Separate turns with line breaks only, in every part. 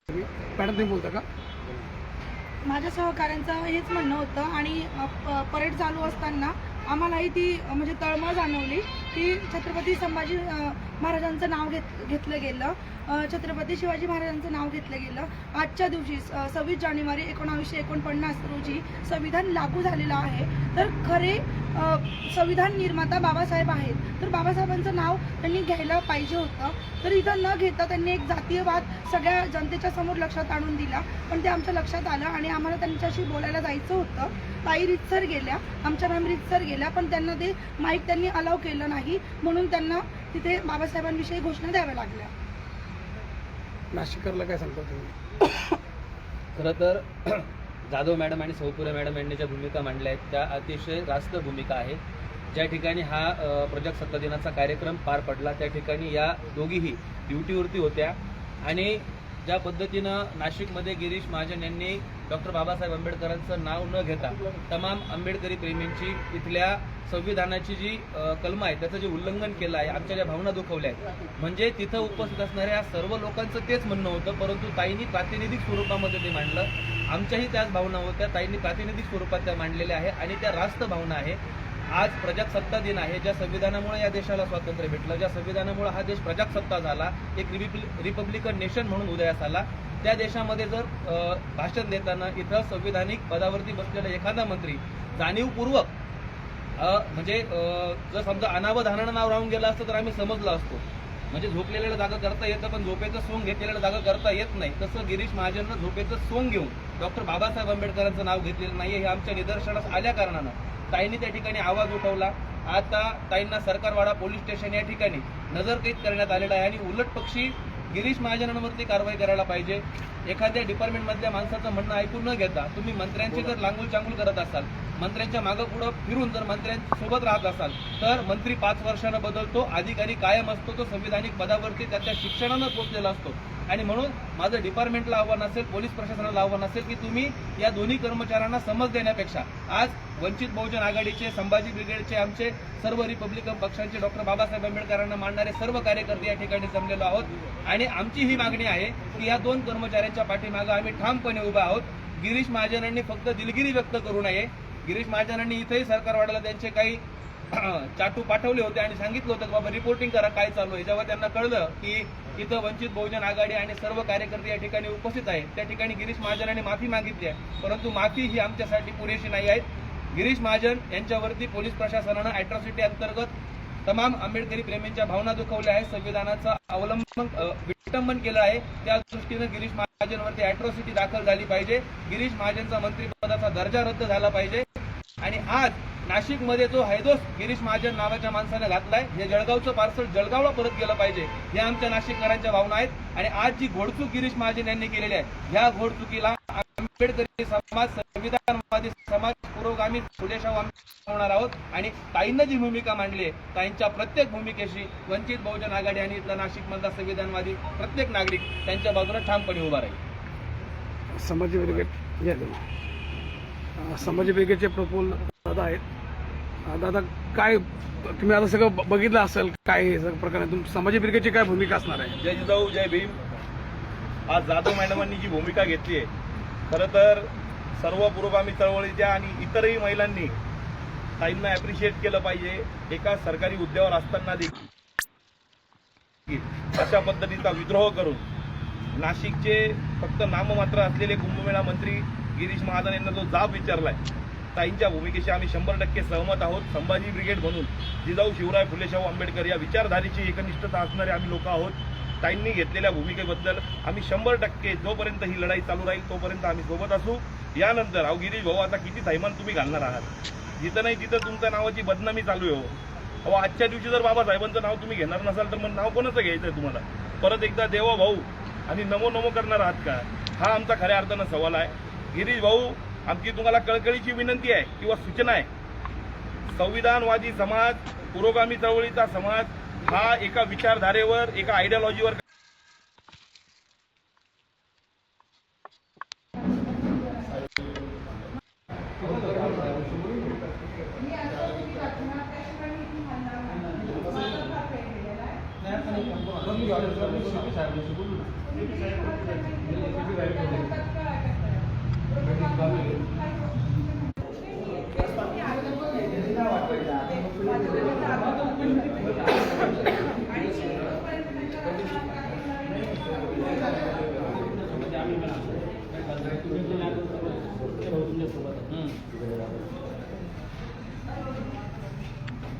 Madam तुम्ही बोलता का?
माझ्या सहकाऱ्यांचं हेच म्हणणं होतं आणि परेड चालू असताना आम्हालाही ती म्हणजे तळमळ जाणवली की छत्रपती संभाजी महाराजांचं नाव घेतलं गेलं, छत्रपती शिवाजी महाराजांचं नाव घेतलं गेलं. आजच्या दिवशी 26 जानेवारी 1949 रोजी संविधान लागू झालेलं आहे. तर खरे संविधान निर्माता बाबासाहेब आहेत, तर बाबासाहेबांचं नाव त्यांनी घ्यायला पाहिजे होतं. तर इथं न घेता त्यांनी एक जातीयवाद सगळ्या जनतेच्या समोर लक्षात आणून दिला, पण ते आमच्या लक्षात आलं आणि आम्हाला त्यांच्याशी बोलायला जायचं होतं. ताई रितसर गेल्या, आमच्या मॅम रितसर गेल्या, पण त्यांना ते माईक त्यांनी अलाव केलं नाही, म्हणून त्यांना तिथे बाबासाहेबांविषयी घोषणा द्याव्या लागल्या.
नाशिकरला काय सांगता तुम्ही?
खरं तर जाधव मॅडम आणि सौपुरे मॅडम यांनी ज्या भूमिका मांडल्या आहेत त्या अतिशय रास्त भूमिका आहेत. ज्या ठिकाणी हा प्रजासत्ताक दिनाचा कार्यक्रम पार पडला त्या ठिकाणी या दोघीही ड्युटीवरती होत्या आणि ज्या पद्धतीनं नाशिकमध्ये गिरीश महाजन यांनी डॉक्टर बाबासाहेब आंबेडकरांचं नाव न घेता तमाम आंबेडकरी प्रेमींची इथल्या संविधानाची जी कलम आहे त्याचं जे उल्लंघन केलं आहे, आमच्या ज्या भावना दुखवल्या आहेत, म्हणजे तिथं उपस्थित असणाऱ्या सर्व लोकांचं तेच म्हणणं होतं, परंतु ताईंनी प्रातिनिधिक स्वरूपामध्ये ते मांडलं. आमच्याही त्याच भावना होत्या, ताईंनी प्रातिनिधिक स्वरूपात त्या मांडलेल्या आहे आणि त्या रास्त भावना आहे. आज प्रजासत्ताक दिन आहे, ज्या संविधानामुळे या देशाला स्वातंत्र्य भेटलं, ज्या संविधानामुळे हा देश प्रजासत्ताक झाला, एक रिपब्लिकन नेशन म्हणून उदयास आला, त्या देशामध्ये जर भाषण देताना इथं संविधानिक पदावरती बसलेला एखादा मंत्री जाणीवपूर्वक म्हणजे जर समजा अनावधानानं नाव राहून गेलं असतं तर आम्ही समजलं असतो. म्हणजे झोपलेल्याला जागा करता येतं पण झोपेचं सोंग घेतलेल्या जागा करता येत नाही, तसं गिरीश महाजननं झोपेचं सोंग घेऊन डॉक्टर बाबासाहेब आंबेडकरांचं नाव घेतलेलं नाहीये हे आमच्या निदर्शनास आल्या कारणानं ताईंनी त्या ठिकाणी आवाज उठवला. आता ताईंना सरकारवाडा पोलीस स्टेशन या ठिकाणी नजरकैद करण्यात आलेलं आहे आणि उलट पक्षी गिरीश महाजनांवरती कारवाई करायला पाहिजे. एखाद्या डिपार्टमेंटमधल्या माणसाचं म्हणणं ऐकून न घेता तुम्ही मंत्र्यांची जर लांगूल चांगूल करत असाल, मंत्र्यांच्या मागं पुढं फिरून जर मंत्र्यांसोबत राहत असाल तर मंत्री 5 वर्षानं बदलतो, अधिकारी कायम असतो, तो संविधानिक पदावरती त्याच्या शिक्षणानं पोहोचलेला असतो. आणि म्हणून माझं डिपार्टमेंटला आव्हान असेल, पोलीस प्रशासनाला आव्हान असेल की तुम्ही या दोन्ही कर्मचाऱ्यांना समज देण्यापेक्षा आज वंचित बहुजन आघाडीचे, संभाजी ब्रिगेडचे, आमचे सर्व रिपब्लिकन पक्षांचे, डॉक्टर बाबासाहेब आंबेडकरांना मानणारे सर्व कार्यकर्ते या ठिकाणी जमलेलो आहोत आणि आमची ही मागणी आहे की या 2 कर्मचाऱ्यांच्या पाठीमागे आम्ही ठामपणे उभा आहोत. गिरीश महाजनांनी फक्त दिलगिरी व्यक्त करू नये. गिरीश महाजनांनी इथेही सरकारवाड्याला त्यांचे काही चाटू पाठवले होते आणि सांगितलं होतं की बाबा रिपोर्टिंग करा काय चालू आहे. जेव्हा त्यांना कळलं की इथं वंचित बहुजन आघाडी आणि सर्व कार्यकर्ते या ठिकाणी उपस्थित आहेत, त्या ठिकाणी गिरीश महाजनांनी माफी मागितली आहे, परंतु माफी ही आमच्यासाठी पुरेशी नाही आहे. गिरीश महाजन यांच्यावरती पोलीस प्रशासनानं अॅट्रॉसिटी अंतर्गत तमाम आंबेडकरी प्रेमींच्या भावना दुखवल्या आहेत, संविधानाचं विटंबन केलं आहे. त्या दृष्टीनं गिरीश महाजनवरती अॅट्रॉसिटी दाखल झाली पाहिजे. गिरीश महाजनचा मंत्रिपदाचा दर्जा रद्द झाला पाहिजे आणि आज नाशिकमध्ये जो हैदोस गिरीश महाजन नावाच्या माणसाने घातलाय, हे जळगावचं पार्सल जळगावला परत गेलं पाहिजे, या आमच्या नाशिककरांच्या भावना आहेत. आणि आज जी घोडचूक गिरीश महाजन यांनी केलेली आहे, ह्या घोडचुकीला आंबेडकरी समाज, संविधानवादी समाज, पुरोगामी फुलेशाह होणार आहोत. आणि ताईंना जी भूमिका मांडली आहे, ताईंच्या प्रत्येक भूमिकेशी वंचित बहुजन आघाडी आणि इथला नाशिकमधला संविधानवादी प्रत्येक नागरिक त्यांच्या बाजूने ठामपणे उभा राहील.
संभाजी ब्रिगेड संभाजी ब्रिगेडचे प्रफुल्ल दादा आहेत. दादा, काय तुम्ही आता सगळं बघितलं असेल, काय हे सगळं प्रकरण, तुमची संभाजी ब्रिगेडची काय भूमिका असणार आहे?
जय जिजाऊ जय भीम. आज जाधव मॅडमांनी जी भूमिका घेतली आहे, खरं तर सर्व पुरोगामी चळवळीच्या आणि इतरही महिलांनी ताईंना ॲप्रिशिएट केलं पाहिजे. एका सरकारी हुद्द्यावर असताना देखील अशा पद्धतीचा विद्रोह करून नाशिकचे फक्त नाममात्र असलेले कुंभमेळा मंत्री गिरीश महाजन यांना जो जाब विचारलाय, ताईंच्या भूमिकेशी आम्ही 100% सहमत आहोत. संभाजी ब्रिगेड म्हणून जिजाऊ शिवराय फुलेशाह आंबेडकर या विचारधारेची एकनिष्ठता असणारे आम्ही लोक आहोत. ताईंनी घेतलेल्या भूमिकेबद्दल आम्ही 100% जोपर्यंत ही लढाई चालू राहील तोपर्यंत आम्ही सोबत असू. यानंतर अहो गिरीश भाऊ, आता किती थैमान तुम्ही घालणार आहात? जिथं नाही तिथं तुमच्या नावाची बदनामी चालू आहे. अहो आजच्या दिवशी जर बाबासाहेबांचं नाव तुम्ही घेणार नसाल तर मग नाव कोणाचं घ्यायचं आहे तुम्हाला? परत एकदा देवा भाऊ आणि नमो नमो करणार आहात का? हा आमचा खऱ्या अर्थानं सवाल आहे. गिरीश भाऊ, आमची तुम्हाला कळकळीची विनंती आहे किंवा सूचना आहे, संविधानवादी समाज, पुरोगामी चळवळीचा समाज हा एका विचारधारेवर, एका आयडियॉलॉजीवर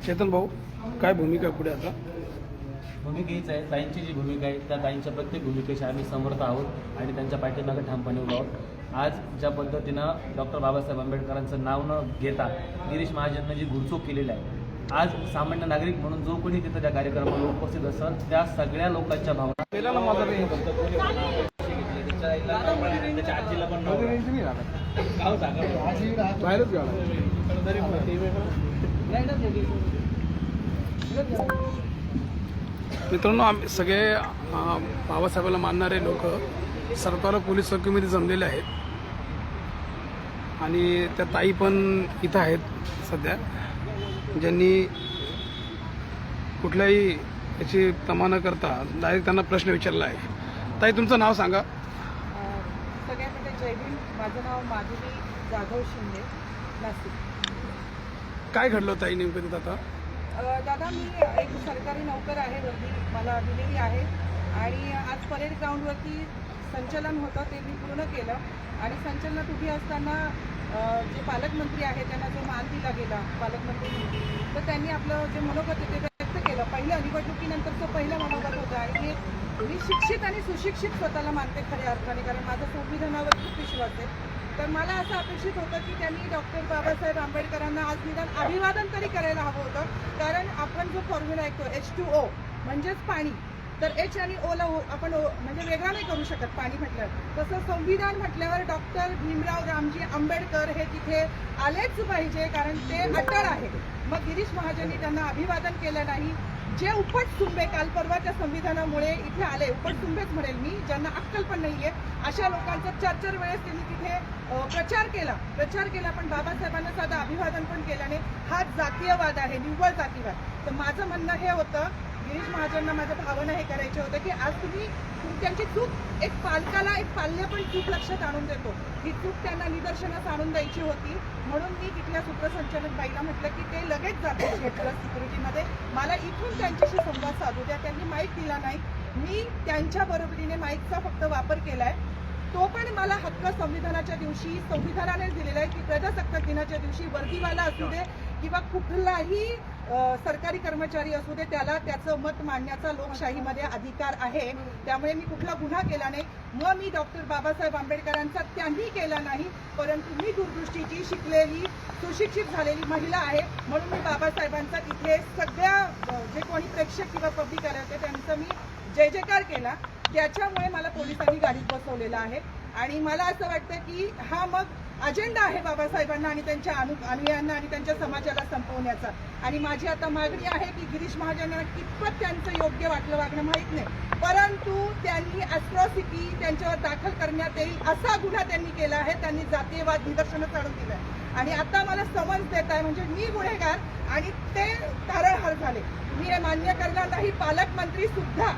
चेतन भाऊ, काय भूमिका पुढे आता?
भूमिका हीच आहे, ताईंची जी भूमिका आहे त्या ताईंच्या प्रत्येक भूमिकेशी आम्ही समर्थ आहोत आणि त्यांच्या पाठीमागे ठामपणे उभा आहोत. आज ज्या पद्धतीनं डॉक्टर बाबासाहेब आंबेडकरांचं नाव न घेता गिरीश महाजननं जी घुरचूक केलेली आहे, आज सामान्य नागरिक म्हणून जो कोणी तिथं त्या कार्यक्रमाला उपस्थित असेल त्या सगळ्या लोकांच्या भावना त्याच्या आजीला पण
मित्रांनो, आम्ही सगळे बाबासाहेबांना मानणारे लोक सरकार पोलीस चौकीमध्ये जमलेले आहेत आणि त्या ताई पण इथं आहेत सध्या, ज्यांनी कुठल्याही याची तमा न करता डायरेक्ट त्यांना प्रश्न विचारला आहे. ताई, तुमचं नाव सांगा.
सगळ्यांमध्ये जय भीम. माझं नाव माधुरी जाधव शिंदे, नाशिक.
काय घडलं ताई नेमकं तिथं आता?
दादा, मी एक सरकारी नोकर आहे, वर्दी मला दिलेली आहे आणि आज परेड ग्राउंडवरती संचलन होतं ते मी पूर्ण केलं आणि संचलनात उभी असताना जे पालकमंत्री आहे त्यांना जो मान दिला गेला पालकमंत्री, तर त्यांनी आपलं जे मनोगत ते व्यक्त केलं. पहिल्या निवडणुकीनंतरचं पहिलं मनोगत होतं आणि मी शिक्षित आणि सुशिक्षित स्वतःला मानते खऱ्या अर्थाने, कारण माझा संविधानावर खूप विश्वास आहे. तर मला असं अपेक्षित होतं की त्यांनी डॉक्टर बाबासाहेब आंबेडकरांना आज निदान अभिवादन तरी करायला हवं होतं, कारण आपण जो फॉर्म्युला ऐकतो H2O म्हणजेच पाणी, तर H आणि Oला आपण म्हणजे वेगळा नाही करू शकत पाणी म्हटल्यावर. तसं संविधान म्हटल्यावर डॉक्टर भीमराव रामजी आंबेडकर हे तिथे आलेच पाहिजे, कारण ते अटळ आहे. मग गिरीश महाजननी त्यांना अभिवादन केलं नाही. जे उपटसुंबे काल परवाच्या संविधानामुळे इथे आले, उपटसुंबेच म्हणेल मी, ज्यांना अक्कल पण नाहीये, अशा लोकांचा 4-4 वेळेस त्यांनी तिथे प्रचार केला पण बाबासाहेबांना साधं अभिवादन पण केलं नाही. हा जातीयवाद आहे, निव्वळ जातीवाद. तर माझं म्हणणं हे होतं, गिरीश महाजनना माझ्या भावना हे करायचे होतं की आज तुम्ही त्यांची चूक, एक पालकाला एक पाल्य पण चूक लक्षात आणून देतो, ही चूक त्यांना निदर्शनास आणून द्यायची होती. म्हणून मी तिथल्या सूत्रसंचालक बाईला म्हटलं की ते लगेच जाते सिक्युरिटीमध्ये, मला इथून त्यांच्याशी संवाद साधू द्या. त्यांनी माईक दिला नाही. मी त्यांच्या बरोबरीने माईकचा फक्त वापर केलाय. तो पण मला हक्क संविधानाच्या दिवशी संविधानाने दिलेला आहे की प्रजासत्ताक दिनाच्या दिवशी वर्दीवाला असू दे किंवा कुठलाही सरकारी कर्मचारी असू दे, त्याला त्याचं मत मांडण्याचा लोकशाहीमध्ये अधिकार आहे. त्यामुळे मी कुठला गुन्हा केला नाही. मग मी डॉक्टर बाबासाहेब आंबेडकरांचा त्यांनी केला नाही, परंतु मी दूरदृष्टीची, शिकलेली, सुशिक्षित झालेली महिला आहे, म्हणून मी बाबासाहेबांचा तिथे सगळ्या जे कोणी प्रेक्षक किंवा पब्लिक आले होते त्यांचा मी जय जयकार केला. त्याच्यामुळे मला पोलिसांनी गाडीत बसवलेलं आहे आणि मला असं वाटतं की हा मग अजेंडा आहे बाबासाहेबांना आणि त्यांच्या अनुयायांना आणि त्यांच्या समाजाला संपवण्याचा. आणि माझी आता मागणी आहे की गिरीश महाजनांना कितपत त्यांचं योग्य वाटलं वागणं माहीत नाही, परंतु त्यांनी अॅट्रॉसिटी त्यांच्यावर दाखल करण्यात येईल असा गुन्हा त्यांनी केला आहे. त्यांनी जातीयवाद निदर्शनास आणून दिलंय आणि आता मला समन्स देत आहे, म्हणजे मी गुन्हेगार आणि ते तारळहार झाले. मी हे मान्य करणार नाही. पालकमंत्री सुद्धा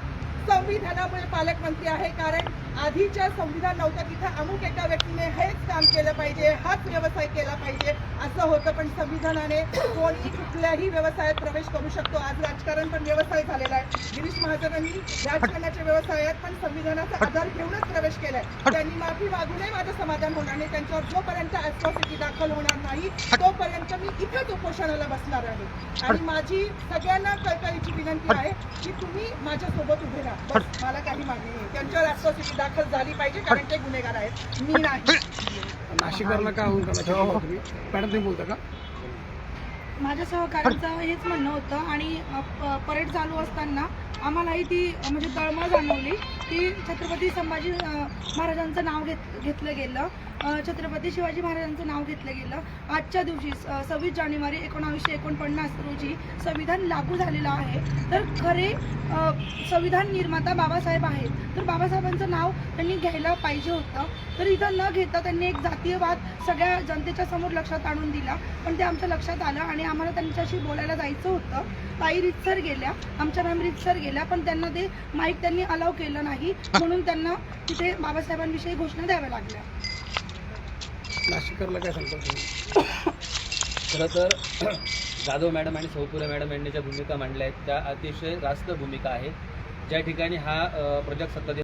संविधानामुळे पालकमंत्री आहे, कारण आधीच्या संविधान नव्हतं तिथं अमुक एका व्यक्तीने हेच काम केलं पाहिजे, हाच व्यवसाय केला पाहिजे असं होतं. पण संविधानाने कोणी कुठल्याही व्यवसायात प्रवेश करू शकतो. आज राजकारण पण व्यवसाय झालेला आहे. गिरीश महाजनांनी राजकारणाच्या व्यवसायात पण संविधानाचा आधार घेऊनच प्रवेश केलाय. त्यांनी माफी मागूनही माझं समाधान होणार नाही. त्यांच्यावर जोपर्यंत अॅट्रॉसिटी दाखल होणार नाही तोपर्यंत मी इथेच उपोषणाला बसणार आहे. आणि माझी सगळ्यांना कळकळीची विनंती आहे की तुम्ही माझ्यासोबत उभे राहा. बस, मला काही मागणी नाही. त्यांच्यावर अॅट्रॉसिटी दाखल झाली पाहिजे, कारण ते गुन्हेगार आहेत, मी नाही.
नाशिकरला काय होऊन तुम्ही मॅडम, तुम्ही बोलता का?
माझ्या सहकाऱ्यांचं हेच म्हणणं होतं आणि परेड चालू असताना आम्हालाही ती म्हणजे तळमळ जाणवली की छत्रपती संभाजी महाराजांचं नाव घेतलं गेलं, छत्रपती शिवाजी महाराजांचं नाव घेतलं गेलं. आजच्या दिवशी 26 जानेवारी 1949 रोजी संविधान लागू झालेलं आहे. तर खरे संविधान निर्माता बाबासाहेब आहेत, तर बाबासाहेबांचं नाव त्यांनी घ्यायला पाहिजे होतं. तर इथं न घेता त्यांनी एक जातीयवाद सगळ्या जनतेच्या समोर लक्षात आणून दिला, पण ते आमच्या लक्षात आलं आणि आम्हाला त्यांच्याशी बोलायला जायचं होतं. ताई रितसर गेल्या, आमच्या मॅम रितसर गेल्या, पण त्यांना ते माईक त्यांनी अलाव केलं नाही, म्हणून त्यांना तिथे बाबासाहेबांविषयी घोषणा द्याव्या लागल्या.
नाशिकरला काय सांगता तुम्ही?
खरं तर जाधव मॅडम आणि सौपुरे मॅडम यांनी ज्या भूमिका मांडल्या आहेत त्या अतिशय रास्त भूमिका आहेत. ज्या ठिकाणी हा प्रजासत्ताक